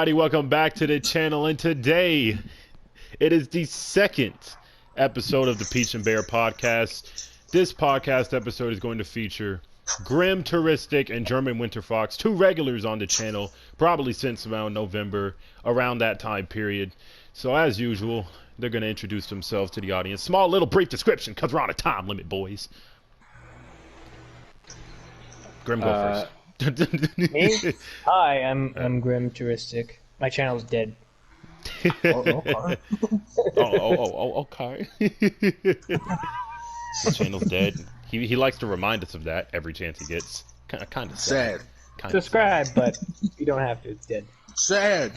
everybody? Welcome back to the channel, and today it is the second episode of the Peach and Bear podcast. This podcast episode is going to feature Grimteristic and German Winter Fox, two regulars on the channel, probably since around November, around that time period. So as usual, they're going to introduce themselves to the audience. Small little brief description, because we're on a time limit, boys. Grim, go first. Me? Hi, I'm Grimteristic. My channel's dead. Okay. The channel's dead. He likes to remind us of that every chance he gets. Kind of sad. Subscribe, but you don't have to. It's dead. Sad.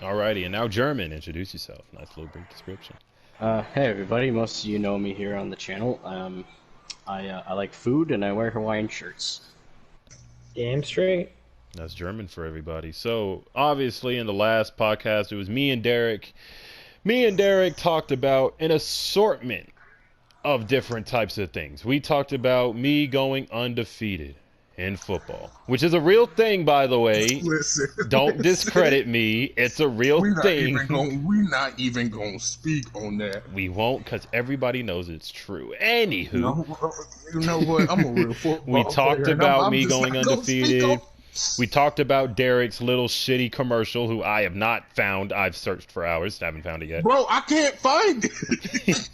Alrighty, and now German, introduce yourself. Nice little brief description. Hey everybody, most of you know me here on the channel. I like food and I wear Hawaiian shirts. Damn straight. That's German for everybody. So, obviously, in the last podcast, it was me and Derek. Me and Derek talked about an assortment of different types of things. We talked about me going undefeated in football, which is a real thing, by the way. Listen, Don't discredit me. It's a real thing. We're not even going to speak on that. We won't, because everybody knows it's true. Anywho. No, you know what? I'm a real football We talked player, about I'm me just going not gonna undefeated. speak We talked about Derek's little shitty commercial, who I have not found. I've searched for hours. Haven't found it yet. Bro, I can't find it.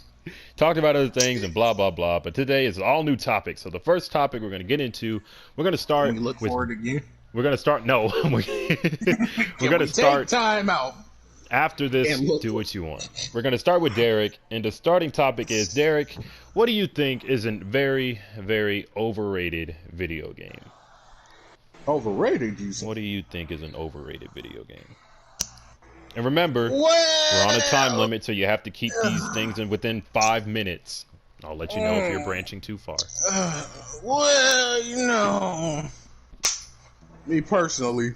Talked about other things and blah, blah, blah. But today is all new topics. So the first topic we're going to get into, we're going to start Can you look with... for it again? We're going to start... No. We're going to start... Take time out. After this, do what you want. We're going to start with Derek. And the starting topic is, Derek, what do you think is a very, very overrated video game? Overrated, you say? What do you think is an overrated video game? And remember, Well, we're on a time limit, so you have to keep these things in within 5 minutes. I'll let you know if you're branching too far. Well, you know, me personally,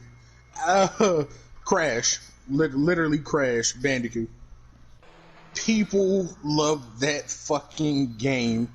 Crash, literally Crash Bandicoot. People love that fucking game,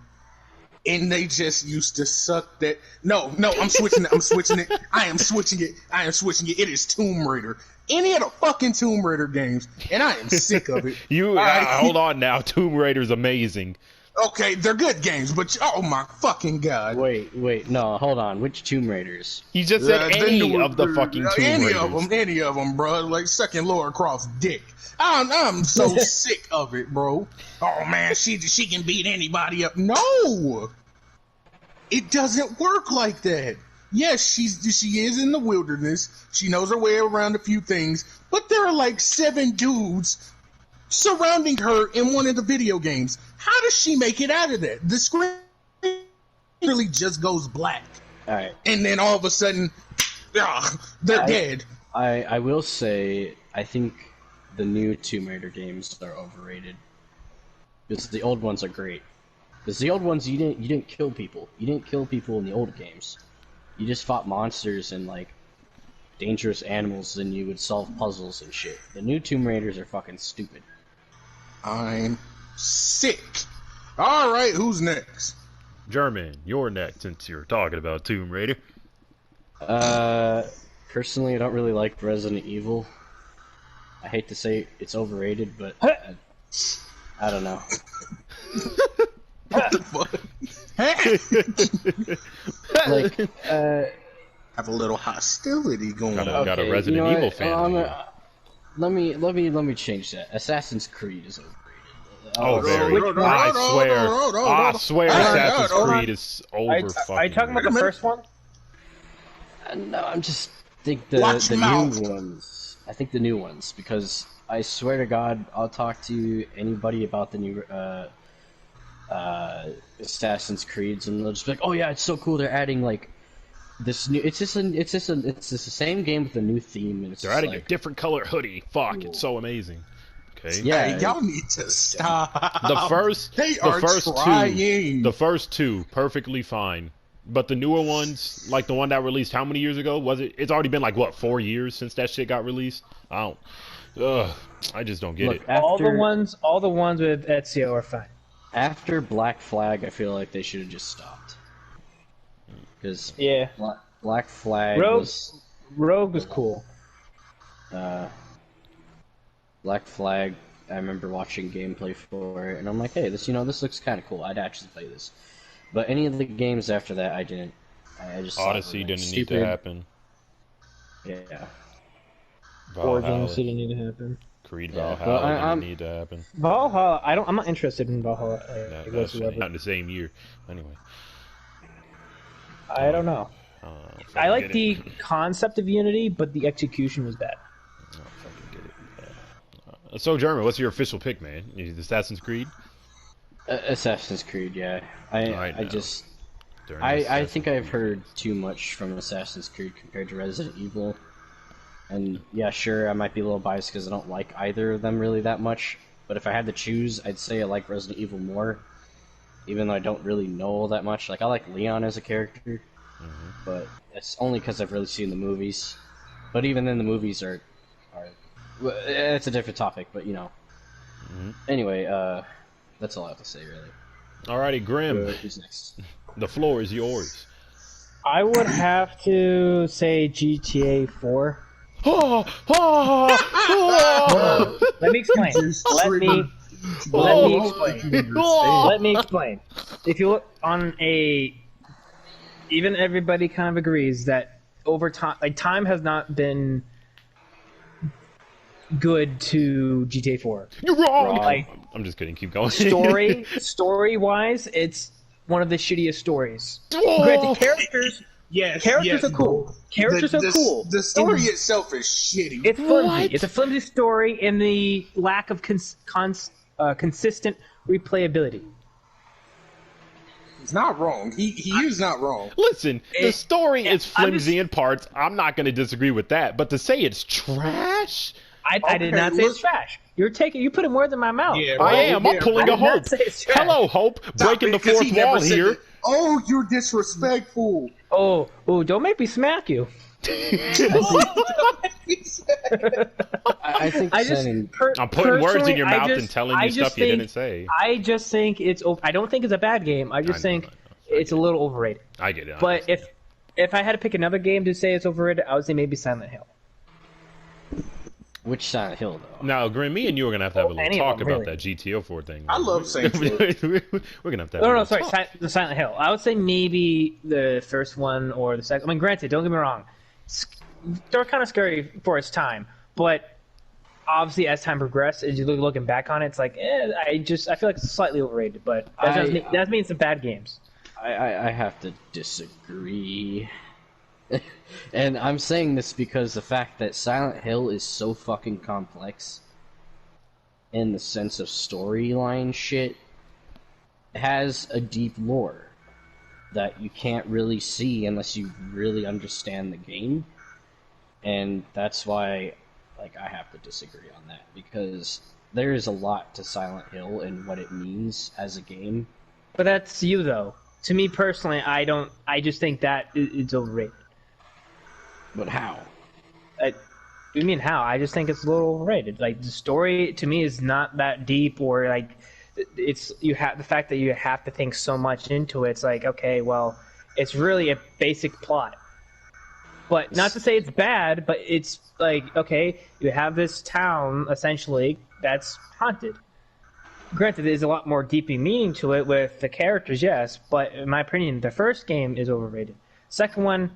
and they just used to suck that. No, I'm switching it. I'm switching it. I am switching it. It is Tomb Raider. Any of the fucking Tomb Raider games, and I am sick of it. Hold on now. Tomb Raider's amazing. Okay, they're good games, but oh my fucking god. Wait, no, hold on. Which Tomb Raiders? He just said any of the fucking Tomb Raiders. Any of them, bro. Like sucking Laura Croft's dick. I'm so sick of it, bro. Oh man, she can beat anybody up. No, it doesn't work like that. Yes, she is in the wilderness. She knows her way around a few things, but there are like 7 dudes surrounding her in one of the video games. How does she make it out of that? The screen really just goes black. All right. And then all of a sudden, they're dead. I will say, I think the new Tomb Raider games are overrated. Because the old ones are great. Because the old ones, you didn't kill people. You didn't kill people in the old games. You just fought monsters and, like, dangerous animals, and you would solve puzzles and shit. The new Tomb Raiders are fucking stupid. I'm sick. Alright, who's next? German, you're next, since you're talking about Tomb Raider. Personally, I don't really like Resident Evil. I hate to say it's overrated, but I don't know. What the fuck? Like, have a little hostility going on. Got a Resident Evil fan. Let me change that. Assassin's Creed is overrated. I swear Assassin's Creed is over fucking. Are you talking about the first one? No, I'm just think the new ones. I think the new ones, because I swear to God, I'll talk to anybody about the new Assassin's Creeds, and they'll just be like, "Oh yeah, it's so cool. They're adding like this new. It's just the same game with a new theme. And it's They're adding like a different color hoodie. Fuck, it's so amazing." Okay. Yeah, hey, y'all need to stop. The first two, perfectly fine. But the newer ones, like the one that released how many years ago? Was it? It's already been like what, 4 years since that shit got released. I just don't get it. All the ones with Ezio are fine. After Black Flag, I feel like they should have just stopped. Because yeah, Black Flag Rogue was cool. Black Flag, I remember watching gameplay for it, and I'm like, hey, this looks kind of cool. I'd actually play this. But any of the games after that, I didn't. I just Odyssey didn't need to happen. Yeah. Origins didn't need to happen. Creed Valhalla didn't need to happen. Valhalla, I'm not interested in Valhalla. That's not in the same year. Anyway. I don't know. I like the concept of Unity, but the execution was bad. I don't fucking get it. So, Jeremy, what's your official pick, man? Is it Assassin's Creed? Assassin's Creed, yeah. I think I've heard too much from Assassin's Creed compared to Resident Evil. And yeah, sure, I might be a little biased because I don't like either of them really that much. But if I had to choose, I'd say I like Resident Evil more. Even though I don't really know that much. Like, I like Leon as a character. But it's only because I've really seen the movies. But even then, the movies are well, it's a different topic, but you know. Anyway, that's all I have to say, really. Alrighty, Grim. Who's next? The floor is yours. I would have to say GTA 4. Let me explain. Let me explain. If you look on even everybody kind of agrees that over time, like, time has not been good to GTA 4. You're wrong. Like, I'm just kidding. Keep going. Story-wise, it's one of the shittiest stories. Granted, characters are cool. Characters are cool. The story itself is shitty. It's flimsy. It's a flimsy story in the lack of consistent replayability. He's not wrong. He is not wrong. Listen, the story is flimsy in parts. I'm not going to disagree with that. But to say it's trash? I did not say it's trash. You're putting words in my mouth. Yeah, I am. I'm pulling a Hope. Hello, Hope. Breaking the fourth wall here. Oh, you're disrespectful. Oh, don't make me smack you. I think I'm putting words in your mouth and telling you stuff you didn't say. I just think I don't think it's a bad game. I just think it's a little overrated. I get it. But if I had to pick another game to say it's overrated, I would say maybe Silent Hill. Which Silent Hill, though? Now, Grim, me and you are going to have a little talk about that GTO 4 thing. I love Saints Row. We're going to have to No, sorry, the Silent Hill. I would say maybe the first one or the second. I mean, granted, don't get me wrong. They're kind of scary for its time, but obviously as time progressed, as you looking back on it, it's like, I feel like it's slightly overrated, but that doesn't mean some bad games. I have to disagree. And I'm saying this because the fact that Silent Hill is so fucking complex in the sense of storyline shit, it has a deep lore that you can't really see unless you really understand the game. And that's why, like, I have to disagree on that, because there is a lot to Silent Hill and what it means as a game. But that's you, though. To me personally, I just think that it's overrated. But how? You mean how? I just think it's a little overrated. Like, the story to me is not that deep, or like the fact that you have to think so much into it. It's like, okay, well, it's really a basic plot. But not to say it's bad, but it's like, okay, you have this town essentially that's haunted. Granted, there's a lot more deep meaning to it with the characters, yes, but in my opinion, the first game is overrated. Second one,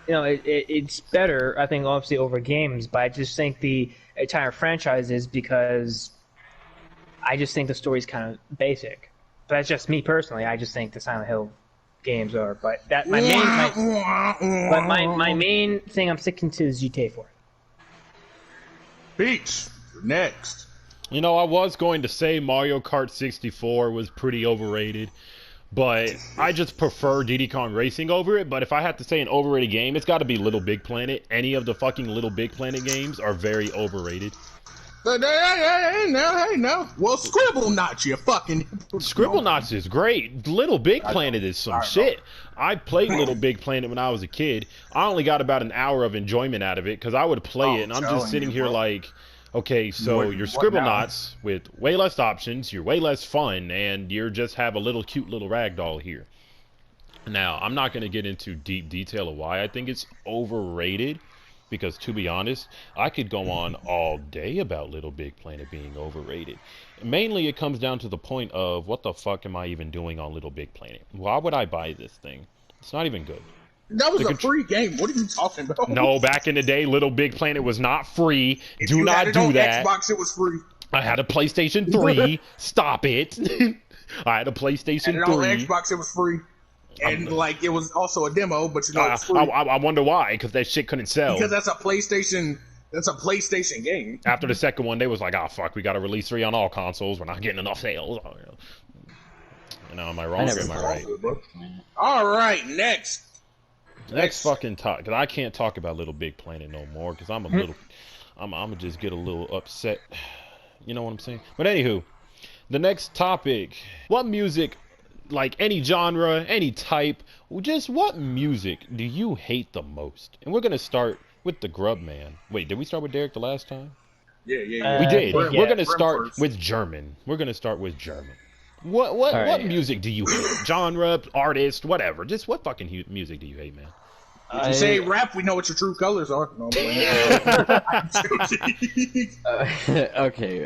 you know, it's better, I think, obviously, over games, but I just think the entire franchise is, because I just think the story's kind of basic. But that's just me personally. I just think the Silent Hill games are. But my main thing I'm sticking to is GTA 4. Peach, you're next. You know, I was going to say Mario Kart 64 was pretty overrated, but I just prefer Diddy Kong Racing over it. But if I had to say an overrated game, it's got to be Little Big Planet. Any of the fucking Little Big Planet games are very overrated. Hey, no. Well, Scribblenauts, you fucking... Scribblenauts is great. Little Big Planet is some shit. I played Little Big Planet when I was a kid. I only got about an hour of enjoyment out of it, because I would play it, and I'm just sitting here like... Okay, so you're Scribblenauts with way less options, you're way less fun, and you just have a little cute little ragdoll here. Now, I'm not going to get into deep detail of why I think it's overrated, because to be honest, I could go on all day about Little Big Planet being overrated. Mainly, it comes down to the point of what the fuck am I even doing on Little Big Planet? Why would I buy this thing? It's not even good. That was a free game. What are you talking about? No, back in the day, Little Big Planet was not free. If do you not had it do on that. Xbox, it was free. I had a PlayStation 3. Stop it. I had a PlayStation 3. And on Xbox, it was free. And like it was also a demo, but you know it's free. I wonder why, because that shit couldn't sell. Because that's a PlayStation. That's a PlayStation game. After the second one, they was like, "Ah, fuck, we got to release 3 on all consoles. We're not getting enough sales." You know, am I wrong or am I right? All right, next fucking talk, because I can't talk about Little Big Planet no more, because I'm gonna just get a little upset. You know what I'm saying? But anywho, the next topic: what music, like any genre, any type, just what music do you hate the most? And we're gonna start with the Grub Man. Wait, did we start with Derek the last time? Yeah. We did. We're gonna start with German. What right. music do you hate? Genre, artist, whatever. Just what fucking music do you hate, man? If you say rap, we know what your true colors are. No, okay.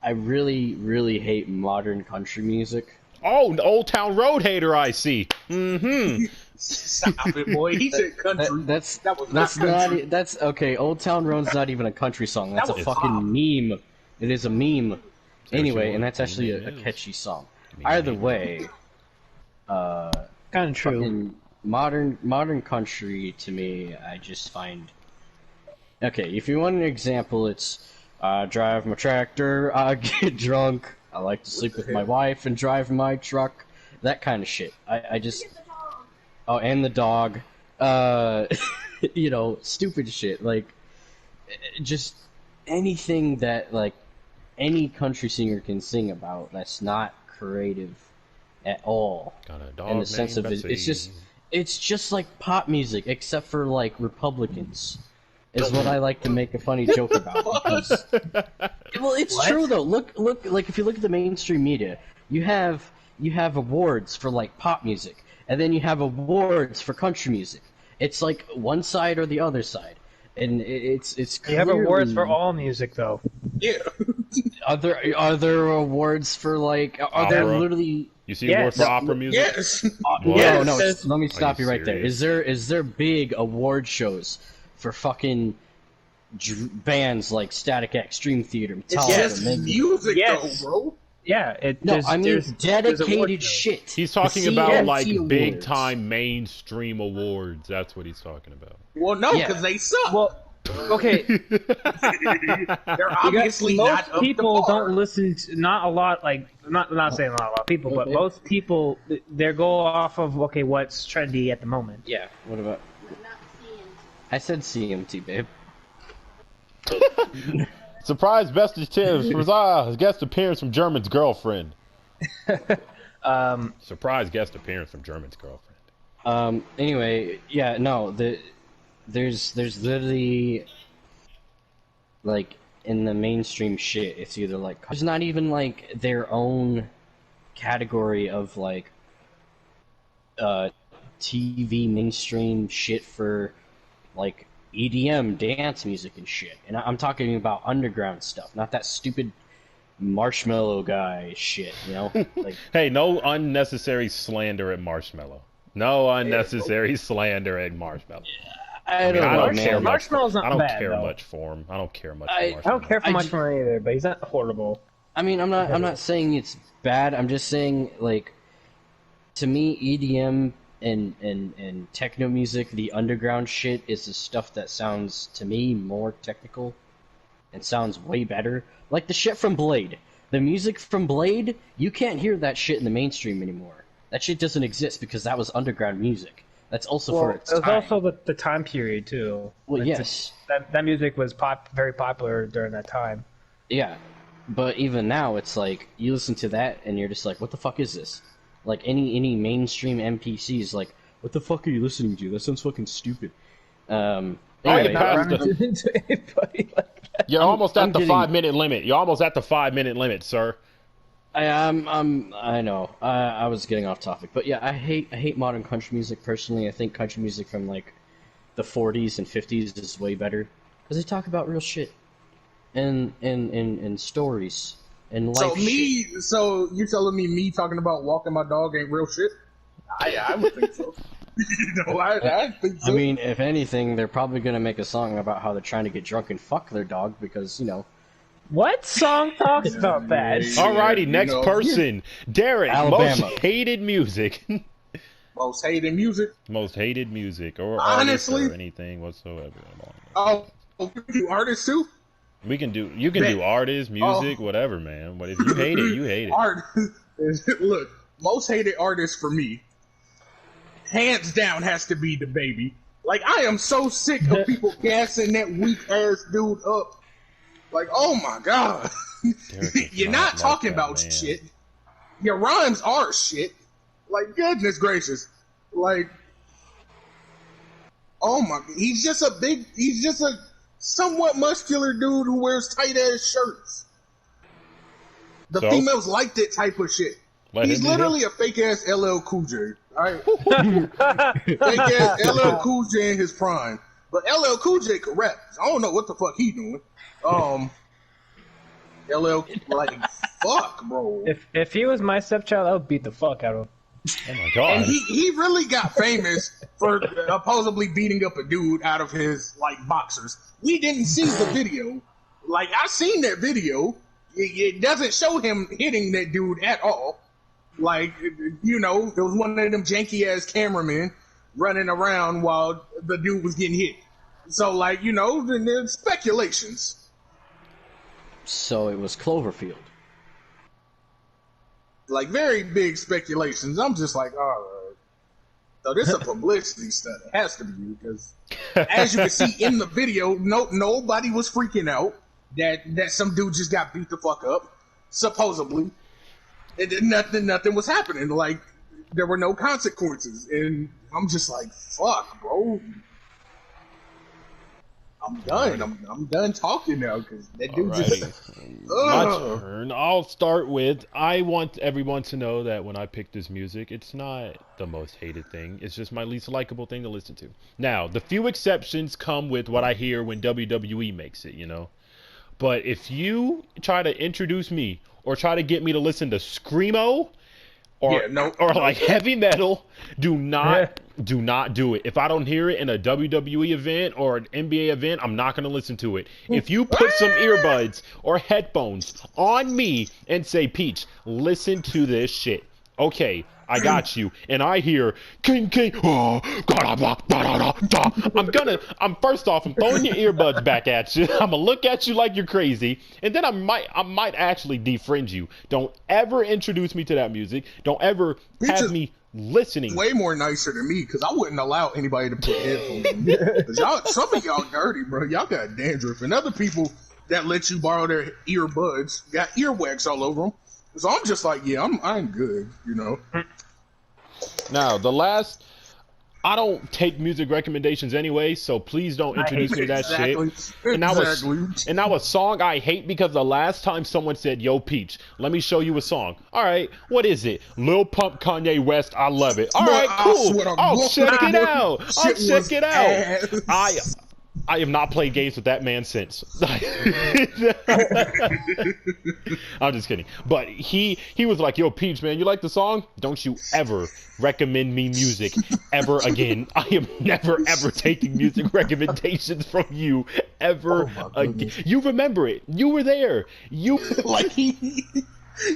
I really hate modern country music. Oh, Old Town Road hater, I see. Mm-hmm. Stop it, boy. He said country. That's country. That's okay. Old Town Road's not even a country song. That's a fucking meme. It is a meme. Anyway, and that's actually a catchy song. Either way, Kind of true. Modern country to me, I just find. Okay, if you want an example, it's I drive my tractor, I get drunk, I like to sleep with my wife and drive my truck, that kind of shit. I just. Oh, and the dog. You know, stupid shit. Like, just anything that, like, any country singer can sing about that's not creative at all. Got a dog in the sense of named it, it's just like pop music, except for like Republicans, is what I like to make a funny joke about. Because, well, it's true though. Look, like if you look at the mainstream media, you have awards for like pop music, and then you have awards for country music. It's like one side or the other side. And it's You have awards for all music, though. Yeah. Are there awards for like? Are there literally? You see awards for opera music? Yes. No. Let me stop you right there. Is there big award shows for fucking bands like Static X, Dream Theater, Metallica? It's just music, though, bro. Yeah, there's dedicated shit. He's talking about like big time mainstream awards. That's what he's talking about. Well, no, because they suck. Well, okay. They're obviously not most people don't listen to, not a lot, like, not saying not a lot of people, but most people, they go off of, okay, what's trendy at the moment. Yeah, what about? I said CMT, babe. Surprise Vestige Tips for guest appearance from German's girlfriend. Surprise guest appearance from German's girlfriend. Anyway, yeah, no, there's literally, like, in the mainstream shit, it's either like, there's not even like their own category of like TV mainstream shit for like EDM dance music and shit. And I'm talking about underground stuff, not that stupid Marshmello guy shit, you know? Like, hey, no unnecessary slander at Marshmello. No unnecessary slander at Marshmello. I don't know, man. Marshmellow's not bad, I don't care though. much for him. I don't care much for I don't care for much for him either, but he's not horrible. I mean, I'm not saying it's bad. I'm just saying, like, to me, EDM and techno music, the underground shit, is the stuff that sounds, to me, more technical and sounds way better. Like the shit from Blade. The music from Blade, you can't hear that shit in the mainstream anymore. That shit doesn't exist because that was underground music. That's also for its time. It was also the time period, too. Well, yes. That music was very popular during that time. Yeah. But even now, it's like, you listen to that, and you're just like, what the fuck is this? Like, any mainstream NPC is like, what the fuck are you listening to? That sounds fucking stupid. Anyway, You're almost at the 5-minute limit. You're almost at the 5-minute limit, sir. I know. I was getting off topic, but yeah, I hate modern country music personally. I think country music from like the 40s and 50s is way better because they talk about real shit and stories and life. So you telling me talking about walking my dog ain't real shit? I would think so. I think so. I mean, if anything, they're probably gonna make a song about how they're trying to get drunk and fuck their dog because What song talks about that? Alrighty, next person. Derek, Alabama. most hated music. Most hated music? Most hated music or Honestly, artist or anything whatsoever. Oh, you do artists too? You can do artists, music, whatever, man. But if you hate it, you hate it. Art. Look, most hated artist for me, hands down, has to be the Baby. Like, I am so sick of people gassing that weak ass dude up. Like, oh my god. You're not talking about shit. Your rhymes are shit. Like, goodness gracious. Like, oh my, he's just a somewhat muscular dude who wears tight ass shirts. The females like that type of shit. He's literally a fake ass LL Cool J. Alright? Fake ass LL Cool J in his prime. But LL Cool J could rap. I don't know what the fuck he doing. LL, like, fuck, bro. If he was my stepchild, I would beat the fuck out of him. Oh my god. And he really got famous for supposedly beating up a dude out of his, like, boxers. We didn't see the video. Like, I seen that video. It doesn't show him hitting that dude at all. Like, it was one of them janky-ass cameramen running around while the dude was getting hit. So, like, there's speculations. So it was Cloverfield. Like, very big speculations. I'm just like, all right. So this is a publicity stunt. It has to be, because as you can see in the video, nobody was freaking out that some dude just got beat the fuck up, supposedly. Nothing was happening. Like, there were no consequences. And I'm just like, fuck, bro. I'm done. I'm done talking now because that dude just. My turn. I'll start with. I want everyone to know that when I pick this music, it's not the most hated thing. It's just my least likable thing to listen to. Now, the few exceptions come with what I hear when WWE makes it, But if you try to introduce me or try to get me to listen to screamo or like heavy metal, do not do it. If I don't hear it in a WWE event or an NBA event, I'm not going to listen to it. If you put some earbuds or headphones on me and say, Peach, listen to this shit. Okay, I got you. And I hear king, oh, I'm first off, I'm throwing your earbuds back at you. I'm gonna look at you like you're crazy, and then I might actually defriend you. Don't ever introduce me to that music. Don't ever have me listening. Way more nicer than me, because I wouldn't allow anybody to put headphones on me. Some of y'all dirty, bro. Y'all got dandruff, and other people that let you borrow their earbuds got earwax all over them. So I'm just like, yeah, I'm good, Now, I don't take music recommendations anyway, so please don't introduce me to that shit. And now a song I hate because the last time someone said, yo, Peach, let me show you a song. All right, what is it? Lil Pump, Kanye West, I love it. All right, cool. I'll check it out. I have not played games with that man since. I'm just kidding. But he was like, yo, Peach, man, you like the song? Don't you ever recommend me music ever again. I am never, ever taking music recommendations from you ever again. You remember it. You were there. You like he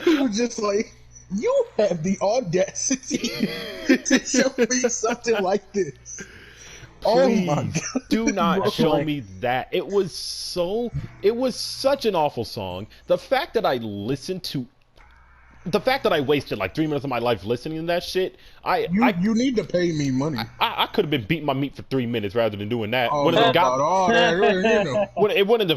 was just like, you have the audacity to show me something like this. Please, oh my God. Do not show me that. It was such an awful song. The fact that I wasted like 3 minutes of my life listening to that shit, you need to pay me money. I could have been beating my meat for 3 minutes rather than doing that. It wouldn't have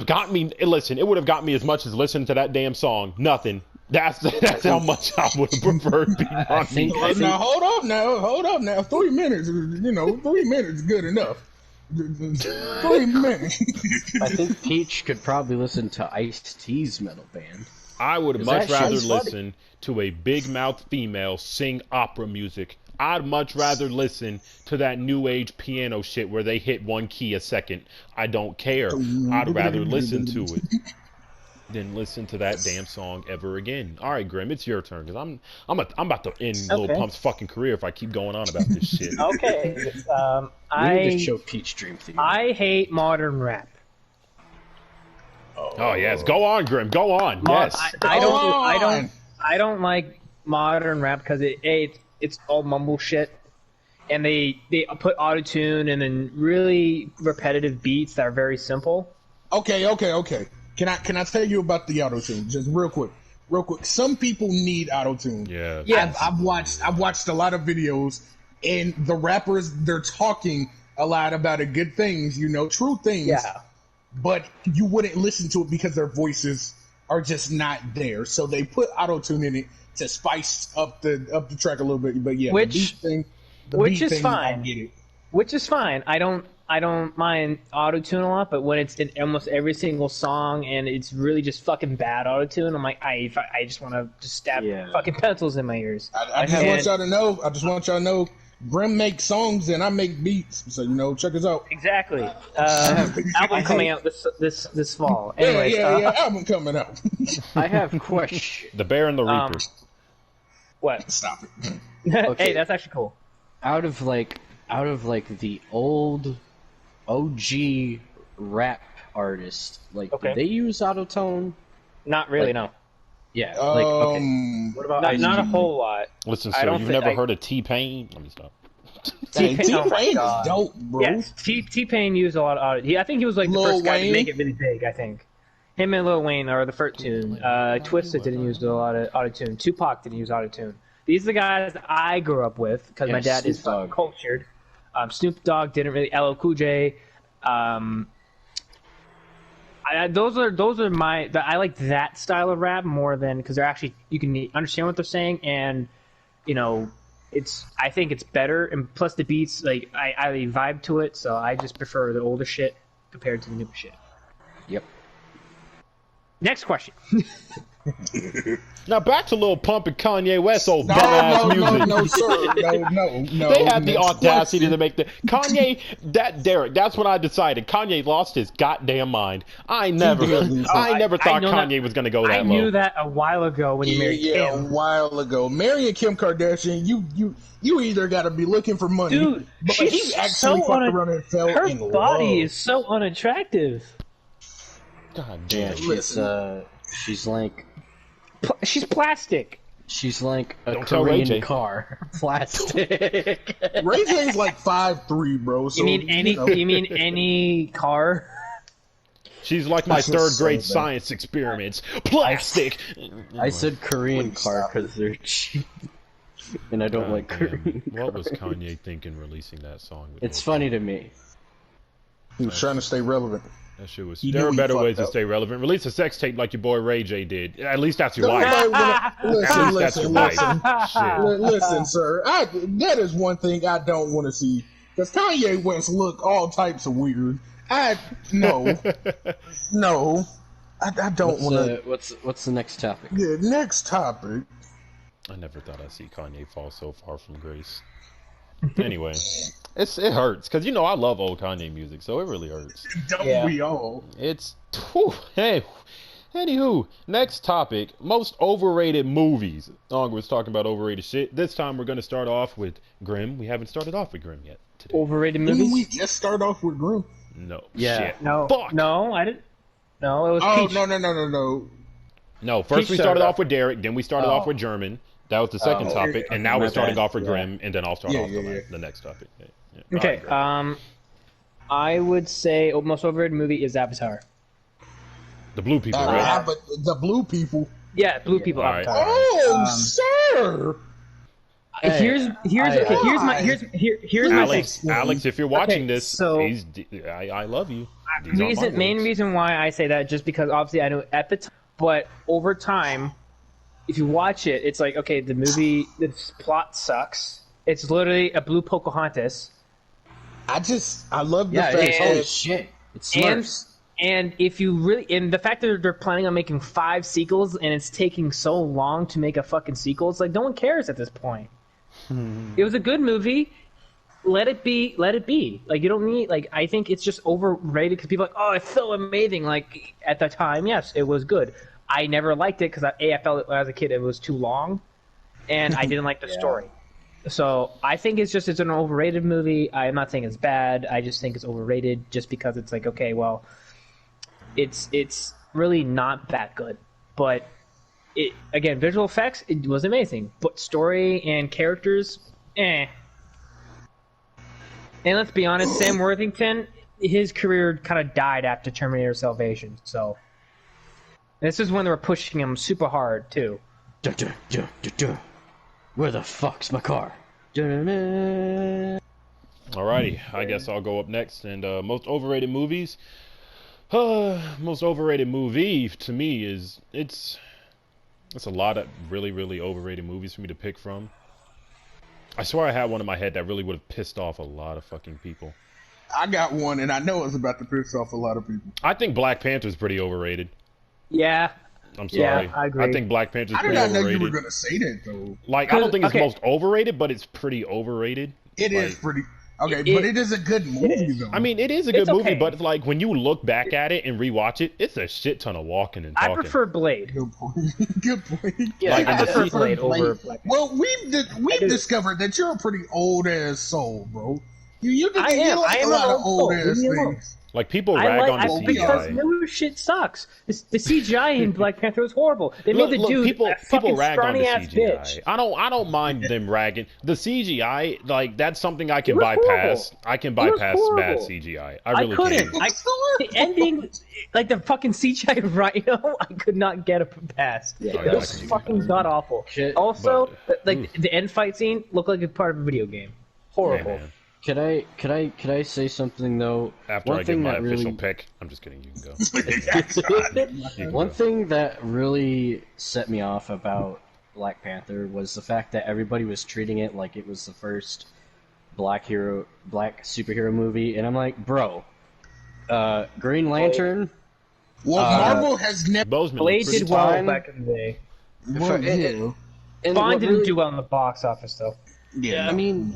got me. Listen, it would have got me as much as listening to that damn song. Nothing. That's how much I would have preferred being on me. Now hold up now. 3 minutes, 3 minutes is good enough. 3 minutes. I think Peach could probably listen to Ice-T's metal band. I would 'Cause much that shit rather is funny. listen to a big mouth female sing opera music. I'd much rather listen to that new age piano shit where they hit one key a second. I don't care. I'd rather listen to it than listen to that damn song ever again. All right, Grim, it's your turn because I'm about to end Lil Okay. Pump's fucking career if I keep going on about this shit. Okay. We need to I show Peach Dream Theater. I hate modern rap. Oh yes, go on, Grim, go on. Yes. I don't like modern rap because it's all mumble shit, and they put autotune and then really repetitive beats that are very simple. Okay. Can I tell you about the auto-tune? Just real quick. Some people need auto-tune. Yeah. Yeah. I've watched a lot of videos, and the rappers, they're talking a lot about it, good things, true things. Yeah. But you wouldn't listen to it because their voices are just not there. So they put auto-tune in it to spice up the track a little bit. But yeah, Which the is beat thing, fine. I get it. Which is fine. I don't mind autotune a lot, but when it's in almost every single song and it's really just fucking bad autotune, I'm like, I just want to just stab fucking pencils in my ears. I just want y'all to know. Grim makes songs and I make beats, so check us out. Exactly. Album coming out this fall. Anyways, yeah, album coming out. I have a question. The Bear and the Reaper. What? Stop it. Okay. Hey, that's actually cool. Out of the old OG rap artists, Okay. did they use autotone? Not really, no. Yeah. Okay. What about not a whole lot. Listen, I sir, don't you've think never heard of T-Pain? Let me stop. Hey, T-Pain, oh my T-Pain is God. dope, bro. Yes, T-Pain used a lot of auto. I think he was like the Lil first guy to Wayne? make it really big. I think him and Lil Wayne are the first two. Twisted didn't use a lot of autotune. Tupac didn't use autotune. These are the guys that I grew up with because my dad is Snoop Dogg. cultured. Snoop Dogg didn't really. LL Cool J. Those are my. I like that style of rap more than because they're actually you can understand what they're saying and I think it's better and plus the beats I vibe to it, so I just prefer the older shit compared to the newer shit. Yep. Next question. Now back to Lil Pump and Kanye West old dumbass music. No, sir. No. They had the Next audacity question. to make the Kanye. Derek. That's what I decided. Kanye lost his goddamn mind. I never thought know that- Kanye was gonna go that I low. knew that a while ago when you married Yeah, a Kim. while ago. Marrying Kim Kardashian, you either got to be looking for money, Dude, but she's he actually so fucked around and fell Her in body love. is so unattractive. God Yeah, damn. she's like She's plastic. a Don't tell Ray Korean J. car. Plastic. Ray J's like 5'3", bro. So, You mean any? know. You mean any car? She's like my That's third so grade bad. science experiments. Plastic. I said Korean Please car stop. because they're cheap, and I don't God like damn. Korean. What was cars. Kanye thinking releasing that song? With It's Lil funny Pump? to me. He was trying to stay relevant. That shit was. He There knew are he better fucked ways to up. stay relevant. Release a sex tape like your boy Ray J did. At least that's your wife. Listen, That's your wife. Shit. listen, sir. That is one thing I don't want to see. Because Kanye West look all types of weird. No, I don't want to. What's the next topic? Yeah, next topic. I never thought I'd see Kanye fall so far from grace. Anyway, it hurts because I love old Kanye music, so it really hurts. Don't we all? It's hey. Anywho, next topic: most overrated movies. Long was talking about overrated shit. This time we're gonna start off with Grim. We haven't started off with Grim yet today. Overrated Didn't movies? we just start off with Grim? No. Yeah. Shit. No, Fuck. no, I didn't. No, it was Oh, Peach. no. No. First Peach we started started off with Derek. Then we started Oh. off with German. That was the second Oh, topic, yeah. and now My we're starting bad. off with Yeah. Grim, and then I'll start off Yeah. the next topic. Yeah. Okay, All right, Grim. I would say most overrated movie is Avatar. The blue people, right? But the blue people. Yeah, blue people All right. Avatar. Oh, sir. Here's my thing. Alex, if you're watching this, so- I love you. These are my Main words. reason why I say that just because obviously I know at the time, but over time, if you watch it, it's like okay, the movie, the plot sucks. It's literally a blue Pocahontas, I love the Yeah, fact it's holy that shit. It's and Smurfs. And if you really, and the fact that they're planning on making 5 sequels and it's taking so long to make a fucking sequel, it's like no one cares at this point. It was a good movie. Let it be. Let it be. Like you don't need. Like I think it's just overrated because people are like, oh, it's so amazing. Like at the time, yes, it was good. I never liked it because I felt when I was a kid it was too long, and I didn't like the story. So I think it's an overrated movie. I'm not saying it's bad. I just think it's overrated just because it's like, okay, well, it's really not that good. But it again, visual effects, it was amazing. But story and characters, eh. And let's be honest, Sam Worthington, his career kind of died after Terminator Salvation. So this is when they were pushing him super hard too. Where the fuck's my car? Alrighty, I guess I'll go up next. And most overrated movies. Most overrated movie to me is it's a lot of really, really overrated movies for me to pick from. I swear I had one in my head that really would have pissed off a lot of fucking people. I got one, and I know it's about to piss off a lot of people. I think Black Panther's pretty overrated. Yeah. I'm sorry. Yeah, I agree. I think Black Panther's I pretty did not know overrated. you were going to say that, though. Like, I don't think it's most overrated, but it's pretty overrated. It like, is pretty... Okay, but it is a good movie, though. I mean, it is a good movie, okay. but like when you look back at it and rewatch it, it's a shit ton of walking and talking. I prefer Blade. Good point. Good point. Yeah, Like, I in the prefer sequel- Blade over Black Panther. Well, we've discovered that you're a pretty old-ass soul, bro. You I am. like I am a lot an of old soul. old-ass Leave me alone. things. Like people rag on the because CGI. new shit sucks. The CGI in Black Panther was horrible. They made the dude people a fucking rag on the scrawny-ass CGI. bitch. I don't mind them ragging. The CGI, like that's something I can It was bypass. horrible. I can was bypass bad horrible. CGI. I really couldn't. can. The ending, like the fucking CGI rhino, I could not get it past. Yeah, It was fucking god awful. Shit, Also, but, the end fight scene looked like it's part of a video game. Horrible. Yeah, man. Could I say something though? After One I give thing my that official really- pick, I'm just kidding. You can go. You can One go. thing that really set me off about Black Panther was the fact that everybody was treating it like it was the first black superhero movie, and I'm like, bro, Green Lantern. Well, Marvel has never... Bozeman Blade looks did pretty well fine. back in the day. Well, yeah. And Bond what didn't really- do well in the box office though. Yeah, I no. mean,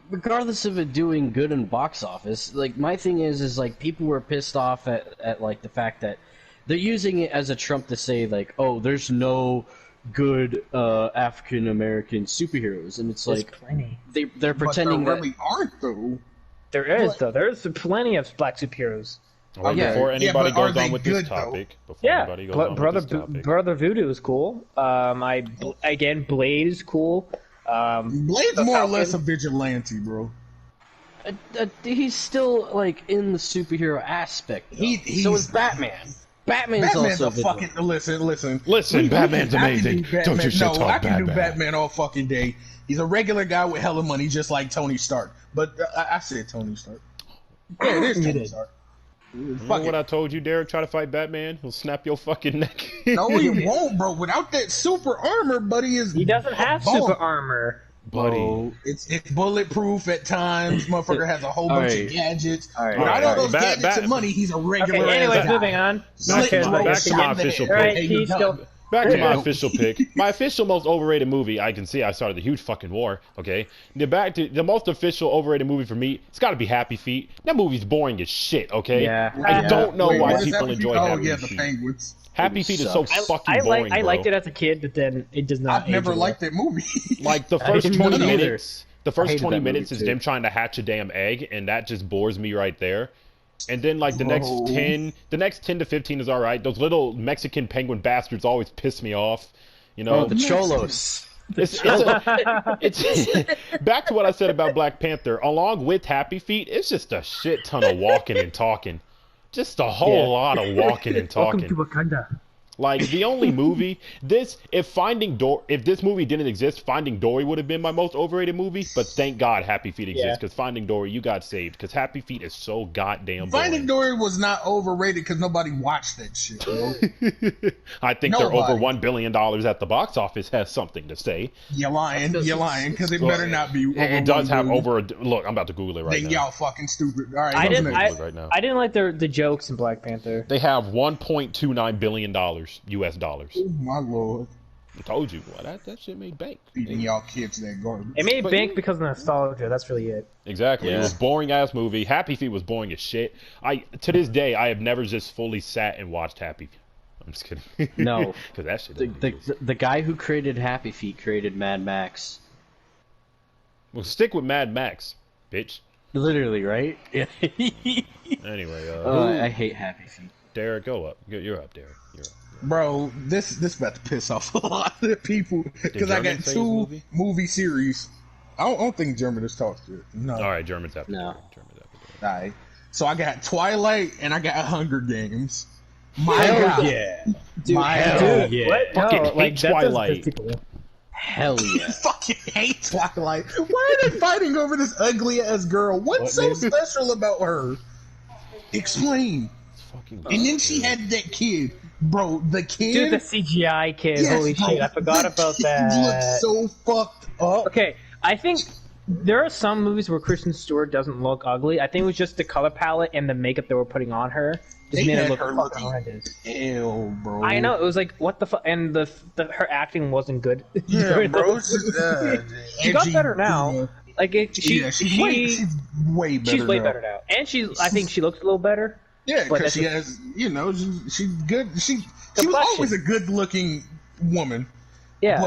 regardless of it doing good in box office, like my thing is like people were pissed off at like the fact that they're using it as a trump to say like, oh, there's no good African American superheroes, and it's There's like plenty. they're pretending but there that really aren't, though. There is though. There's plenty of black superheroes. Well, Okay. before Yeah, anybody but are goes they on with good, this though? topic, before Yeah, anybody goes on with this topic, Brother Voodoo is cool. Again, Blade is cool. Blade's the more or Falcon. less a vigilante, bro. he's still like in the superhero aspect. Though. He's so is Batman. Batman's Batman's also a vigilant. fucking... Listen. Listen, Batman's I can amazing. do Batman. Don't you shit No, talk I can do Batman. Batman all fucking day. He's a regular guy with hella money, just like Tony Stark. But I said Tony Stark. Yeah, it is Tony did. Stark. Remember Fuck what it. I told you, Derek? Try to fight Batman, he'll snap your fucking neck. No, he won't, bro. Without that super armor, buddy is... He doesn't have bone. super armor. buddy. Oh, It's bulletproof at times. Motherfucker has a whole bunch of Alright. gadgets. Alright. Without all those Alright. gadgets and money, he's a regular Okay, anyways, ass guy. moving on. Slit Okay, throat, back to my shot in the official head. All right, Hey, he's you still. done. Back to my Yeah. official pick. My official most overrated movie. I can see I started a huge fucking war. Okay, back to the most official overrated movie for me. It's got to be Happy Feet. That movie's boring as shit. Okay, Yeah. I don't know Wait, why what is people Happy enjoy Feet? Happy Oh, yeah, the Feet. penguins. Happy Feet is so sucks. fucking boring. I liked bro. it as a kid, but then it does not. I've never age liked that movie. Like the I first didn't 20 either. minutes. The first hated 20 that movie minutes is too. them trying to hatch a damn egg, and that just bores me right there. And then like the next Bro. 10 to 15 is all right. Those little Mexican penguin bastards always piss me off. You know, oh, the Cholos. it's back to what I said about Black Panther. Along with Happy Feet, it's just a shit ton of walking and talking. Just a whole lot of walking and Welcome talking. to Wakanda. Like, the only movie, if this movie didn't exist, Finding Dory would have been my most overrated movie, but thank God Happy Feet exists, because Finding Dory, you got saved, because Happy Feet is so goddamn boring. Finding Dory was not overrated because nobody watched that shit, bro. I think they're over $1 billion at the box office has something to say. You're lying, because it better not be over It does have billion. over look, I'm about to Google it right Then now. y'all fucking stupid. All right, I didn't like the jokes in Black Panther. They have $1.29 billion US dollars. Oh my lord. I told you, that shit made bank. Feeding y'all kids that garbage. It made bank because of nostalgia. That's really it. Exactly. Yeah. It was a boring ass movie. Happy Feet was boring as shit. To this day, I have never just fully sat and watched Happy Feet. I'm just kidding. No. Because that shit. The guy who created Happy Feet created Mad Max. Well, stick with Mad Max, bitch. Literally, right? Anyway, I hate Happy Feet. Derek, go up. You're up, Derek. You're up. Bro, this about to piss off a lot of people because I got two movie series. I don't think German has talked to it. No. All right, German's after. No. German's after. All right. So I got Twilight and I got Hunger Games. My Hell God. yeah. Dude, Dude, yeah. what? Fucking No, hate Twilight. Hell yeah. Fucking hate Twilight. Why are they fighting over this ugly ass girl? What's so special about her? Explain. Fucking And then she had that kid. Bro, the kid. Dude, the CGI kid. Yes, Holy bro, shit, I forgot the about kid that. looked so fucked up. Okay, I think there are some movies where Kristen Stewart doesn't look ugly. I think it was just the color palette and the makeup they were putting on her. They Just made had her look her fucking looking horrendous. Ew, bro. I know, it was like, what the fuck? And her acting wasn't good. Yeah, bro. She got better now. Like, she's way better. She's way better now. And I think she looks a little better. Yeah, But because she that's- has, she's good. She was always a good-looking woman. Yeah.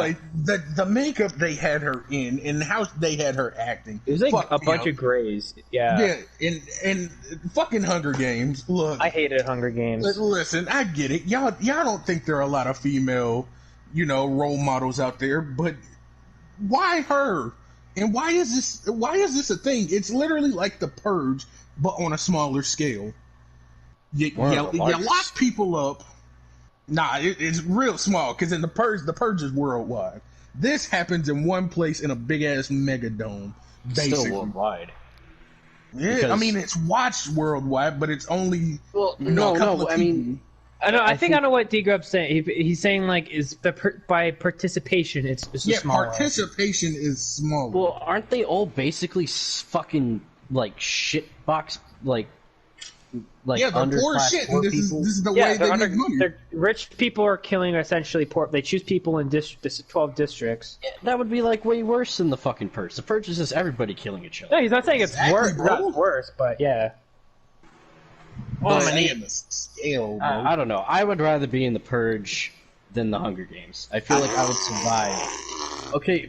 But the makeup they had her in and how they had her acting. It was like fucked a me bunch up. of grays. Yeah. Yeah, and fucking Hunger Games. Look, I hated Hunger Games. listen, I get it. Y'all don't think there are a lot of female, role models out there, but why her? And why is this a thing? It's literally like The Purge, but on a smaller scale. You lock people up. Nah, it's real small because in the Purge is worldwide. This happens in one place in a big ass mega dome. Basically. Still worldwide. Yeah, Because- I mean it's watched worldwide, but it's only Well, a couple of I mean, I know. I think think- I know what D Grub's saying. He's saying like by participation, it's a smaller. participation is smaller. well, aren't they all basically fucking like shitbox yeah, they're poor underclass shit. poor And this people? is the Yeah, way they make money. rich people are killing essentially poor. They choose people in 12 districts. That would be like way worse than the fucking Purge. The Purge is just everybody killing each other. No, he's not saying it's Exactly, worse. bro. Not worse, but yeah. On the scale, bro. I don't know. I would rather be in the Purge than the Hunger Games. I feel like I would survive.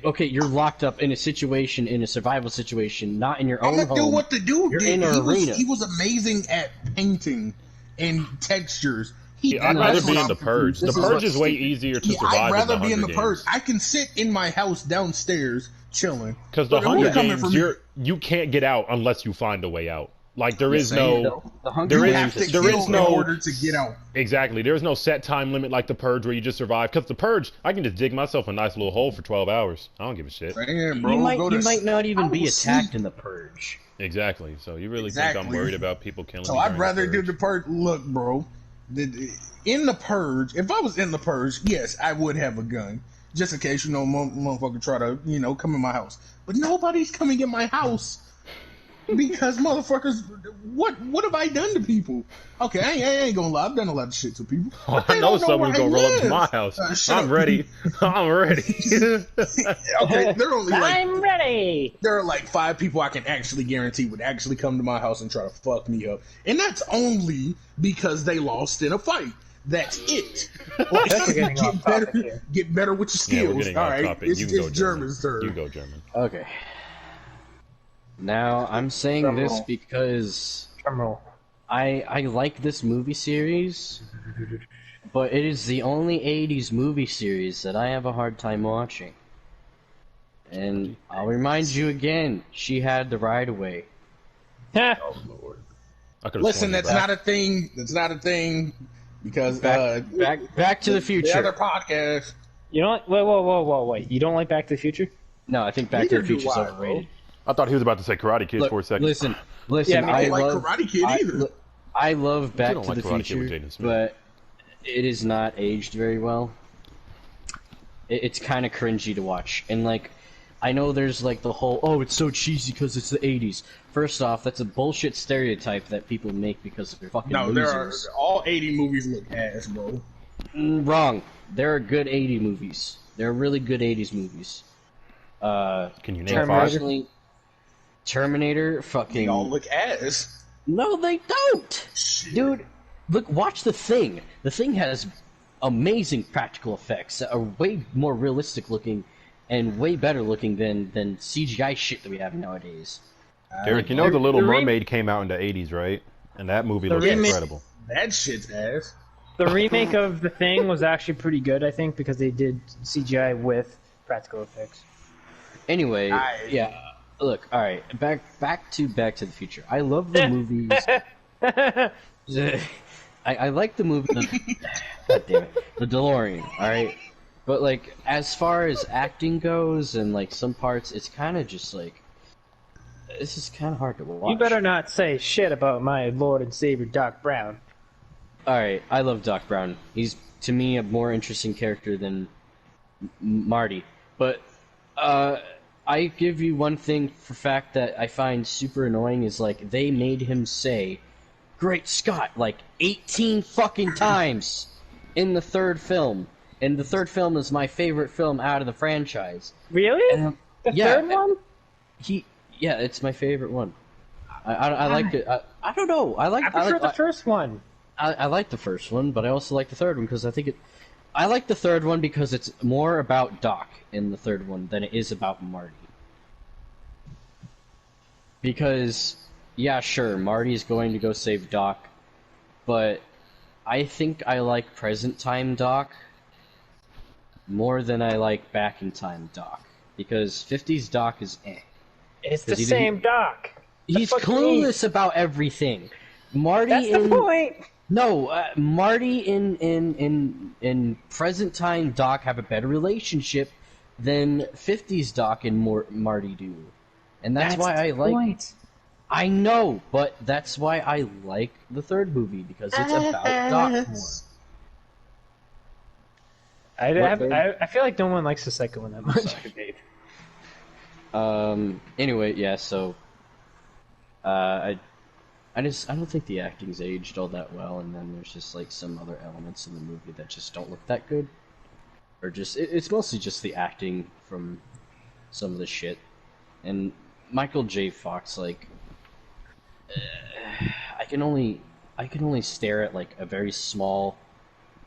Okay, you're locked up in a survival situation, not in your I'm own gonna do home. what the dude You're did. in an arena. He was amazing at painting and textures. I'd rather be in the Purge. The This is Purge what's is way stupid. easier to Yeah, survive I'd rather than the be in Hunger the Purge. Games. I can sit in my house downstairs chilling. Because the But if Hunger you're coming Games, from me- you can't get out unless you find a way out. Like there is no The Hunger there You is- have to there kill is in no- order to get out. exactly. There's no set time limit like the Purge where you just survive. Because the Purge, I can just dig myself a nice little hole for 12 hours. I don't give a shit. Damn, bro, You might go to not even I be will attacked sleep. in the Purge. Exactly. So you really think I'm Exactly. worried about people killing So me I'd during rather the do Purge? the Purge. Look, bro, in the Purge, if I was in the Purge, yes, I would have a gun. Just in case, motherfucker try to, come in my house. But nobody's coming in my house. Because motherfuckers, what have I done to people? Okay, I ain't gonna lie, I've done a lot of shit to people. Oh, but I they know don't someone's where I gonna roll up to live. my house. Shut I'm up. ready. I'm ready. Okay, there are only I'm ready. there are like 5 people I can actually guarantee would actually come to my house and try to fuck me up, and that's only because they lost in a fight. That's it. We're getting off topic here. Get better with your Yeah, we're skills. getting All off right, topic. it's You can go German's German. turn. You go German. Okay. Now I'm saying Drum this roll. because Drum roll. I like this movie series, but it is the only 80s movie series that I have a hard time watching. And I'll remind you again, she had the right away. Heh. I could've Listen, sworn you that's back. not a thing. That's not a thing. because Back to the Future. The other podcast. You don't wait. You don't like Back to the Future? No, I think Back to the Future is overrated. Bro. I thought he was about to say Karate Kids for a second. Listen. Yeah, I don't like Karate Kid either. I love Back don't to like the Karate Kid with Future, Jaden Smith. but it is not aged very well. It's kind of cringy to watch, and like, I know there's like the whole, oh, it's so cheesy because it's the 80s. First off, that's a bullshit stereotype that people make because they're fucking losers. All 80 movies look ass, bro. Wrong. There are good 80 movies. There are really good 80s movies. Can you name Terminator? 5? Terminator, fucking. They all look ass. No, they don't, Shit. dude. Look, watch The Thing. The Thing has amazing practical effects that are way more realistic looking and way better looking than CGI shit that we have nowadays. Derek, you know The Little Mermaid came out in the 80s, right? And that movie looks incredible. That shit's ass. The remake of The Thing was actually pretty good, I think, because they did CGI with practical effects. Anyway, yeah. Look, all right. Back to the Future. I love the movies. I like the movie. God damn it, the DeLorean. All right, but like as far as acting goes and like some parts, it's kind of just like this is kind of hard to watch. You better not say shit about my Lord and Savior Doc Brown. All right, I love Doc Brown. He's to me a more interesting character than Marty. But I give you one thing for fact that I find super annoying is like they made him say "Great Scott" like 18 fucking times in the third film. And the third film is my favorite film out of the franchise. Really? And, The third one? Yeah, it's my favorite one. I like it. I don't know. I prefer the first one. I like the first one, but I also like the third one because I like the third one because it's more about Doc in the third one than it is about Marty. Because, yeah, sure, Marty's going to go save Doc, but I think I like present time Doc more than I like back in time Doc. Because 50s Doc is eh. It's the same Doc. He's clueless about everything. Marty That's the point. No, Marty in present time Doc have a better relationship than 50s Doc and Marty do. And that's why I like... Point. I know, but that's why I like the third movie, because it's about Doc more. I feel like no one likes the second one that much. Anyway, yeah, so... I don't think the acting's aged all that well, and then there's just like some other elements in the movie that just don't look that good. Or just it's mostly just the acting from some of the shit. And Michael J. Fox, like I can only stare at like a very small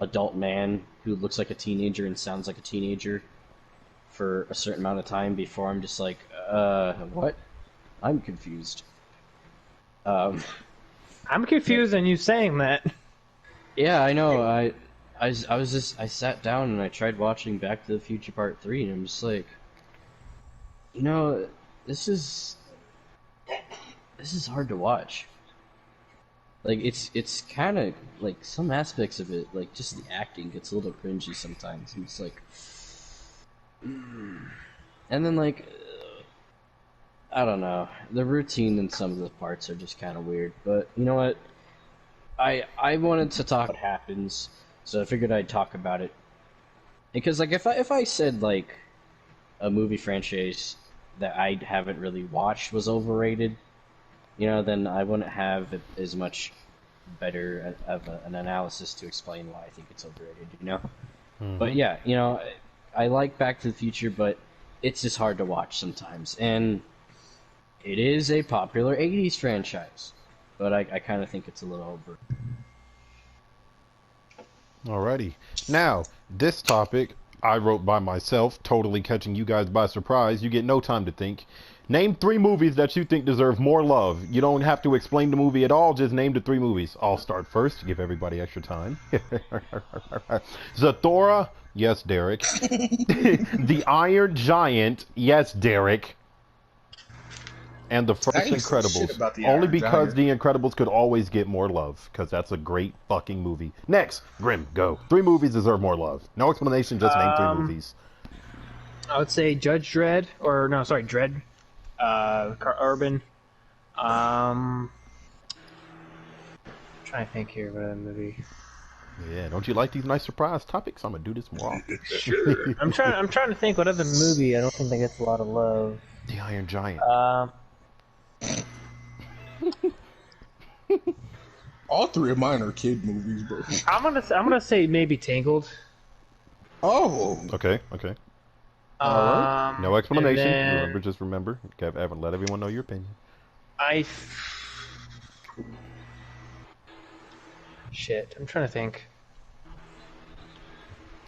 adult man who looks like a teenager and sounds like a teenager for a certain amount of time before I'm just like, what? I'm confused. I'm confused on you saying that. Yeah, I know. I sat down and I tried watching Back to the Future Part 3, and I'm just like, you know, this is hard to watch. Like, it's kind of, like, some aspects of it, like, just the acting gets a little cringy sometimes, and it's like, and then, like, I don't know. The routine in some of the parts are just kind of weird. But you know what? I wanted to talk what happens, so I figured I'd talk about it. Because like if I said like a movie franchise that I haven't really watched was overrated, you know, then I wouldn't have as much better of an analysis to explain why I think it's overrated. You know. Mm-hmm. But yeah, you know, I like Back to the Future, but it's just hard to watch sometimes, and it is a popular 80s franchise, but I kind of think it's a little over. Alrighty. Now, this topic I wrote by myself, totally catching you guys by surprise. You get no time to think. Name 3 movies that you think deserve more love. You don't have to explain the movie at all, just name the 3 movies. I'll start first to give everybody extra time. Zathura, yes, Derek. The Iron Giant, yes, Derek. And the first I ain't say shit Incredibles, about the only Iron because Giant. the Incredibles could always get more love, because that's a great fucking movie. Next, Grim, go. 3 movies deserve more love. No explanation, just name 3 movies. I would say Judge Dredd, or no, sorry, Dredd. Urban. Trying to think here what other movie. Yeah, don't you like these nice surprise topics? I'm gonna do this more often. Sure. I'm trying to think what other movie I don't think that gets a lot of love. The Iron Giant. All 3 of mine are kid movies, bro. I'm gonna say maybe Tangled. Oh. Okay. Alright. No explanation. then- Just remember. Let everyone know your opinion. Shit, I'm trying to think.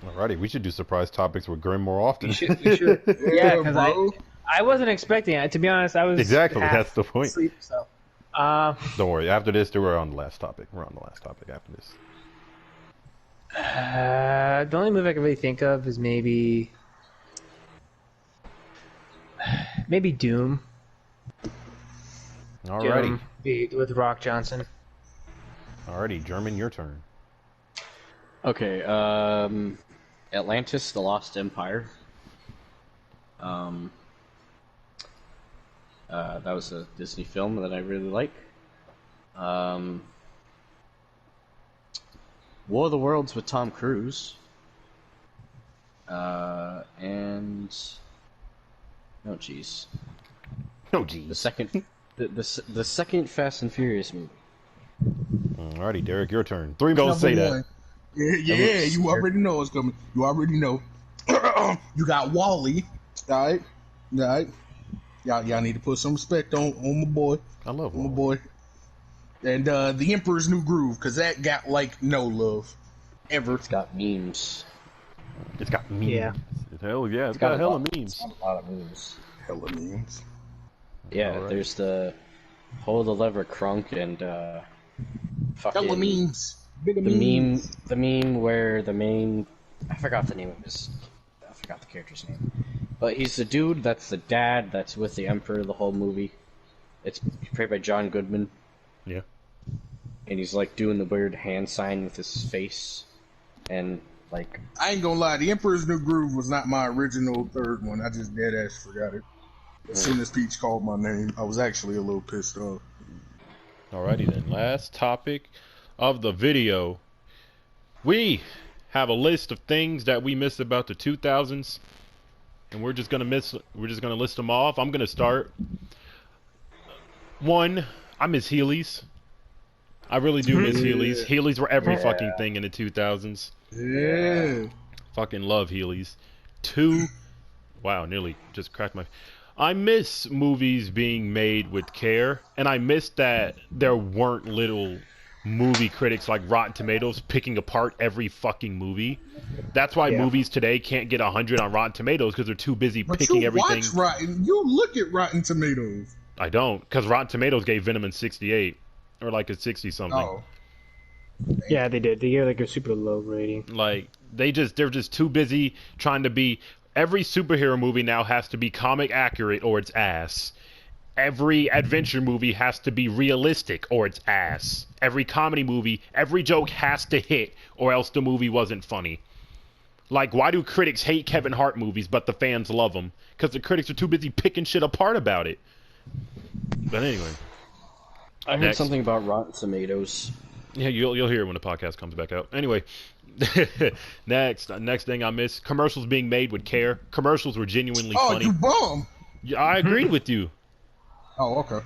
Alrighty, we should do surprise topics with Grim more often. We should. Yeah, because bro. I wasn't expecting it. To be honest, I was Exactly, half that's the point. asleep, so. Don't worry. After this, we're on the last topic. We're on the last topic after this. The only movie I can really think of is maybe Doom. Alrighty. Doom, with Rock Johnson. Alrighty, German, your turn. Okay, Atlantis, The Lost Empire. That was a Disney film that I really like. War of the Worlds with Tom Cruise. And oh jeez, Oh, geez. the second Fast and Furious movie. Alrighty, Derek, your turn. 3 goes say that. Yeah, you already know it's coming. You already know. You got Wally, alright? Alright? Y'all need to put some respect on my boy. I love On my Wall-E. boy. And The Emperor's New Groove, because that got, like, no love. Ever. It's got memes. It's got memes. Yeah. Hell yeah, it's got a hella memes. It's got a lot of memes. Hella memes. Yeah, Alright. there's the hold the lever crunk and fucking Hella memes. Bigger the meme where the main I forgot the name of his I forgot the character's name. But he's the dude that's the dad that's with the Emperor the whole movie. It's played by John Goodman. Yeah. And he's like doing the weird hand sign with his face and like I ain't gonna lie, The Emperor's New Groove was not my original third one. I just dead ass forgot it. As soon as Peach called my name, I was actually a little pissed off. Alrighty then, last topic of the video. We have a list of things that we miss about the 2000s, and we're just gonna list them off. I'm gonna start. 1, I miss Heelys. I really do miss Heelys. Heelys were every fucking thing in the 2000s. Yeah. Fucking love Heelys. 2, wow, nearly just cracked my. I miss movies being made with care, and I miss that there weren't little movie critics like Rotten Tomatoes picking apart every fucking movie. That's why movies today can't get 100 on Rotten Tomatoes, because they're too busy But picking you everything. watch Rotten. You look at Rotten Tomatoes. I don't, because Rotten Tomatoes gave Venom a 68, or like a 60 something. Oh. Yeah, they did. They gave like a super low rating. Like they're just too busy trying to be. Every superhero movie now has to be comic accurate or it's ass. Every adventure movie has to be realistic or it's ass. Every comedy movie, every joke has to hit or else the movie wasn't funny. Like, why do critics hate Kevin Hart movies but the fans love them? Because the critics are too busy picking shit apart about it. But anyway. I heard Next. something about Rotten Tomatoes. Yeah, you'll hear it when the podcast comes back out. Anyway, next thing I miss, commercials being made with care. Commercials were genuinely funny. You bum. Yeah, I agreed with you. Oh, okay.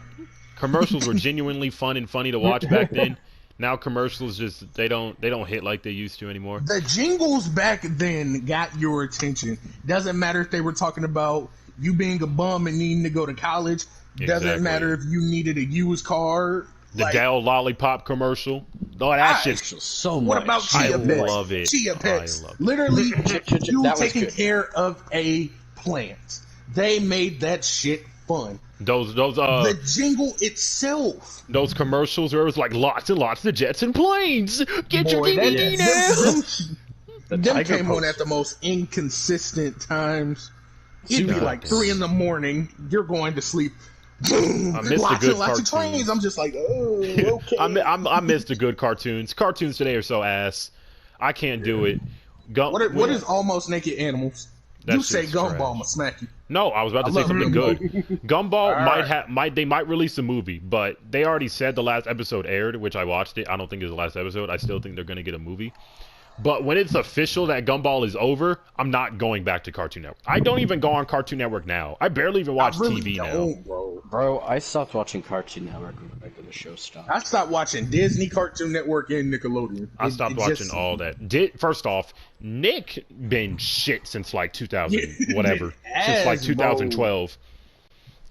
Commercials were genuinely fun and funny to watch back then. Now commercials just they don't hit like they used to anymore. The jingles back then got your attention. Doesn't matter if they were talking about you being a bum and needing to go to college. Exactly. Doesn't matter if you needed a used car. The Like, Dell lollipop commercial. Oh, that shit's So much. what about Chia I Pets? love it. Chia I Pets. love it. Literally, you That was taking good. care of a plant. They made that shit fun. those The jingle itself. those commercials where it was like lots and lots of jets and planes. Get your Boy, that- DVD now. Them Tiger came on Post. at the most inconsistent times. It'd be God like damn. 3 in the morning. You're going to sleep. I missed the good lots of cartoons. trains. I'm just like, oh, okay. I missed the good cartoons. Cartoons today are so ass. I can't do it. What is Almost Naked Animals? That You say shit's Gumball, trash. I'ma smack you. No, I was about to say love something Gumball. good. Gumball Alright. they might release a movie, but they already said the last episode aired, which I watched it. I don't think it's the last episode. I still think they're gonna get a movie. But when it's official that Gumball is over, I'm not going back to Cartoon Network. I don't even go on Cartoon Network now. I barely even watch TV now. Bro. I stopped watching Cartoon Network when regular shows stopped. I stopped watching Disney, Cartoon Network, and Nickelodeon. I stopped watching all that. First off, Nick been shit since like 2000 whatever, since like 2012.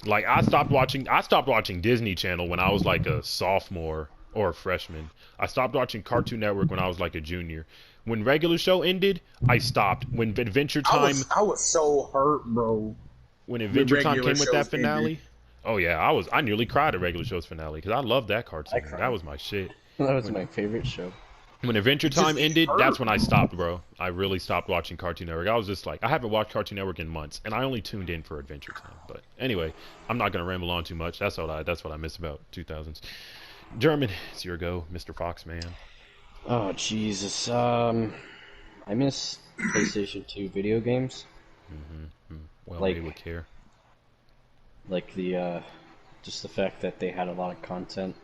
Like I stopped watching Disney Channel when I was like a sophomore or a freshman. I stopped watching Cartoon Network when I was like a junior. When regular show ended, I stopped. When Adventure Time, I was so hurt, bro. when Adventure Time regular came with that shows finale. ended. Oh yeah, I nearly cried at regular show's finale because I loved that cartoon. That was my shit. That was my favorite show. When Adventure Time ended, that's when I stopped, bro. I really stopped watching Cartoon Network. I was just like, I haven't watched Cartoon Network in months, and I only tuned in for Adventure Time. But anyway, I'm not gonna ramble on too much. That's what I miss about 2000s. German, it's your go, Mr. Foxman. Oh Jesus. I miss PlayStation 2 video games. Well, Like- they would care. Like the just the fact that they had a lot of content.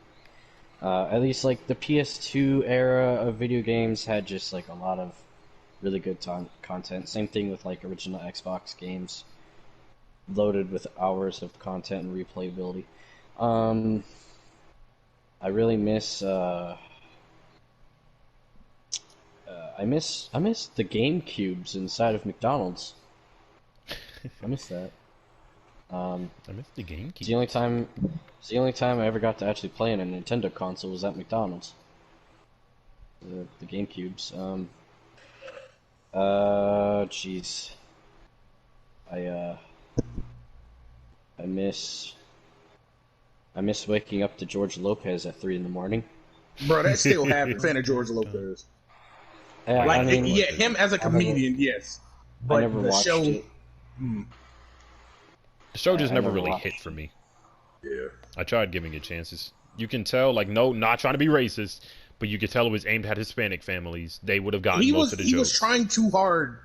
At least like the PS2 era of video games had just like a lot of really good content. Same thing with like original Xbox games, loaded with hours of content and replayability. I really miss I miss the GameCubes inside of McDonald's. I miss that. I miss the GameCube. It's the only time I ever got to actually play in a Nintendo console was at McDonald's. The GameCubes. Jeez. I miss waking up to George Lopez at 3 in the morning. Bro, that still happens. Fan of George Lopez. Yeah, Like, I mean, yeah, him as a comedian, yes. I But never the watched show, it. The show just I never never really watched hit for me. yeah. I tried giving it chances. You can tell, like, no, not trying to be racist, but you could tell it was aimed at Hispanic families. They would have gotten most of the He jokes. was trying too hard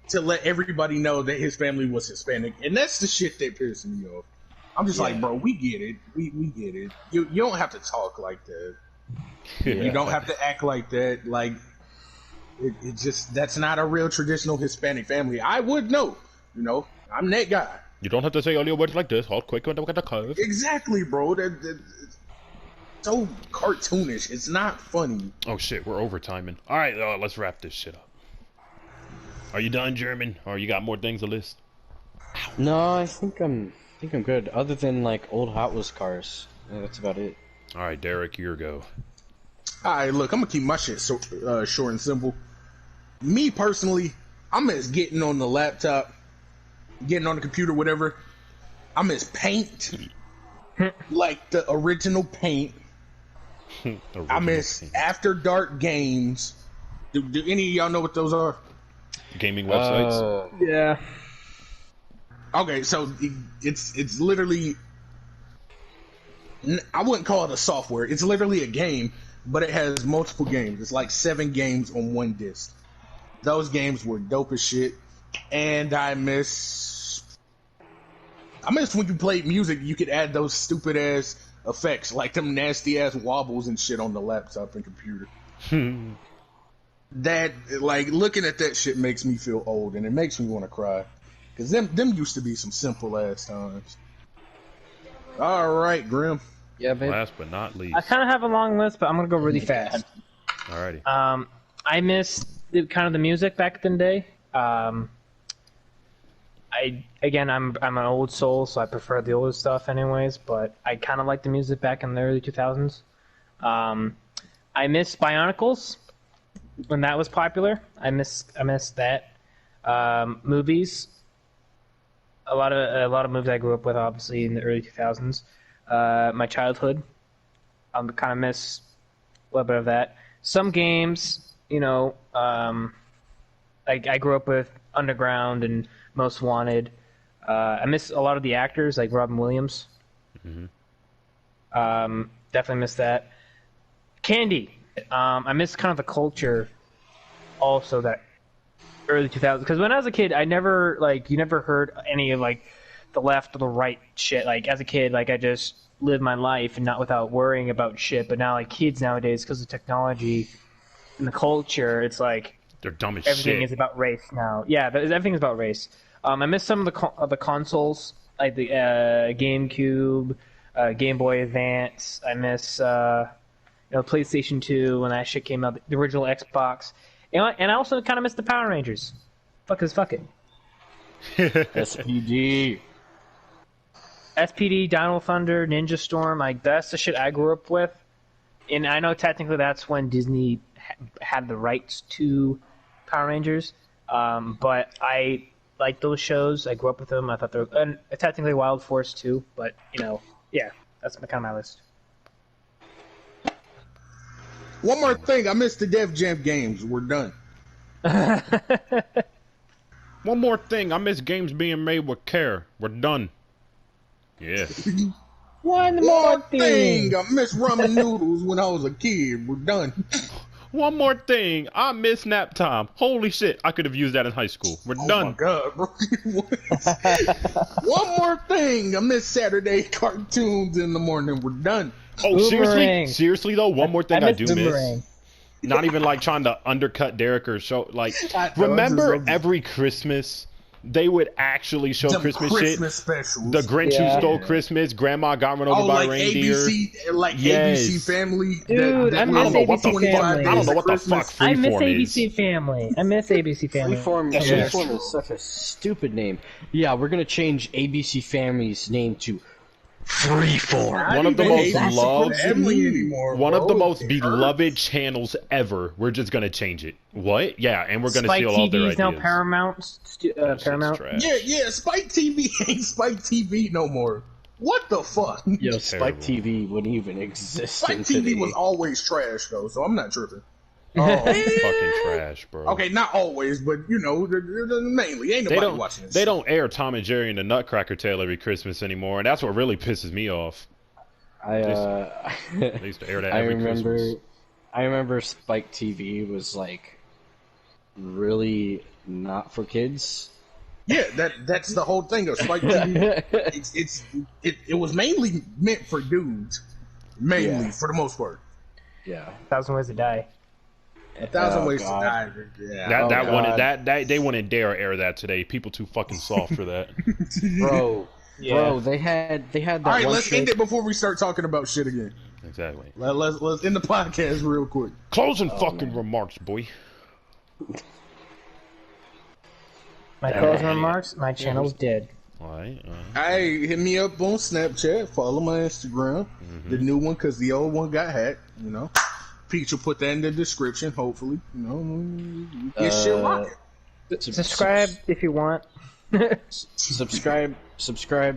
to let everybody know that his family was Hispanic, and that's the shit that pissed me off. I'm just like, bro, we get it. We get it. You don't have to talk like that. You don't have to act like that. Like, it just, that's not a real traditional Hispanic family. I would know. You know, I'm that guy. You don't have to say all your words like this. Hold quick when look at the curve. Exactly, bro. It's so cartoonish. It's not funny. Oh shit, we're overtiming. All right, let's wrap this shit up. Are you done, German, or you got more things to list? No, I think I'm good. Other than like old Hot Wheels cars, yeah, that's about it. All right, Derek, your go. All right, look, I'm gonna keep my shit short and simple. Me personally, I miss getting on the laptop, getting on the computer, whatever. I miss Paint, like the original Paint. I miss After Dark games. Do any of y'all know what those are? Gaming websites. Yeah. Okay, so it's literally, I wouldn't call it a software. It's literally a game, but it has multiple games. It's like 7 games on one disc. Those games were dope as shit. And I miss when you played music, you could add those stupid ass effects, like them nasty ass wobbles and shit on the laptop and computer. That, like, looking at that shit makes me feel old, and it makes me want to cry. Because them used to be some simple ass times. Alright, Grim. Yeah, babe. Last but not least. I kind of have a long list, but I'm gonna go really fast. Alrighty. I miss kind of the music back in the day. I'm an old soul, so I prefer the older stuff, anyways. But I kind of like the music back in the early 2000s. I miss Bionicles when that was popular. I miss that. Movies. A lot of movies I grew up with, obviously in the early 2000s. My childhood. I kind of miss a little bit of that. Some games, I grew up with Underground and Most Wanted. I miss a lot of the actors, like Robin Williams. Definitely miss that. Candy. I miss kind of the culture. Also, that early 2000s. Because when I was a kid, I never you never heard any of the left or the right shit. Like as a kid, I just lived my life and not without worrying about shit. But now, kids nowadays, because of technology and the culture, it's they're dumb as everything shit. is about race now. Yeah, everything is about race. I miss some of the consoles, like the GameCube, Game Boy Advance. I miss PlayStation 2 when that shit came out, the original Xbox. And I also kind of miss the Power Rangers. Fuck it. SPD. SPD, Dino Thunder, Ninja Storm, that's the shit I grew up with. And I know technically that's when Disney had the rights to Power Rangers. But I like those shows. I grew up with them. I thought they were... And technically Wild Force too, but, yeah, that's kind of my list. One more thing, I missed the Def Jam games. We're done. One more thing, I miss games being made with care. We're done. Yeah. One more thing. I miss ramen noodles when I was a kid. We're done. One more thing, I miss nap time. Holy shit, I could have used that in high school. We're done. Oh my god, bro. One more thing, I miss Saturday cartoons in the morning. We're done. Oh, Boomerang. seriously though, one more thing I do Boomerang. miss. Not even trying to undercut Derek or show I know, remember it's just- every Christmas they would actually show Them Christmas specials. shit. The Grinch Yeah. Who Stole Christmas, Grandma got run over by reindeer. ABC Yes. Family. Dude, I miss ABC Family. I don't know what the fuck I miss Freeform is. ABC Family. I miss ABC Family. Freeform, Yes. Freeform is such a stupid name. Yeah, we're gonna change ABC Family's name to Freeform. One of the most loved, anymore, one of the bro. most beloved channels ever. We're just gonna change it. What? Yeah, and we're gonna Spike steal all TV their is now ideas. Paramount. Paramount. Trash. Yeah, Spike TV ain't Spike TV no more. What the fuck? Yo, Spike Terrible. TV wouldn't even exist. Spike in TV today. was always trash though, so I'm not tripping. Oh, fucking trash, bro. Okay, not always, but mainly. Ain't nobody watching this. They don't air Tom and Jerry and the Nutcracker Tale every Christmas anymore, and that's what really pisses me off. I They used to air that I every remember Christmas. I remember Spike TV was really not for kids. Yeah, that's the whole thing of Spike TV. It was mainly meant for dudes, mainly Yeah. for the most part. Yeah. 1,000 Ways to Die. 1,000 Ways God. to Die. Yeah. That Oh, one, God. that they wouldn't dare air that today. People too fucking soft for that. Bro, Yeah. bro, they had that All right, one let's show- end it before we start talking about shit again. Exactly. Let's end the podcast real quick. Closing fucking remarks, boy. My closing remarks. My channel's dead. All right. Hey, hit me up on Snapchat. Follow my Instagram, the new one, because the old one got hacked. Peach will put that in the description. Hopefully, get shit rocking. Subscribe if you want. subscribe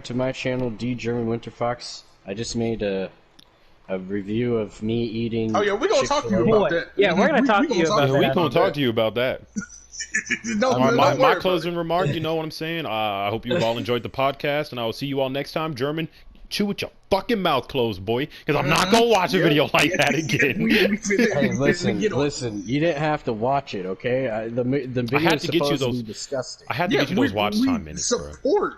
to my channel, D German Winter Fox. I just made a review of me eating. Oh yeah, we're gonna talk to you Boy, about that. yeah, we're gonna talk to you about Yeah, we that. gonna talk to you about that. My closing remark. remark, you know what I'm saying? I hope you've all enjoyed the podcast, and I will see you all next time. German, chew with your fucking mouth closed, boy, because I'm not gonna watch a video like that again. Hey, listen. You didn't have to watch it, okay? The video had is to get you supposed to those- be disgusting. I had to get you those watch time minutes, bro. support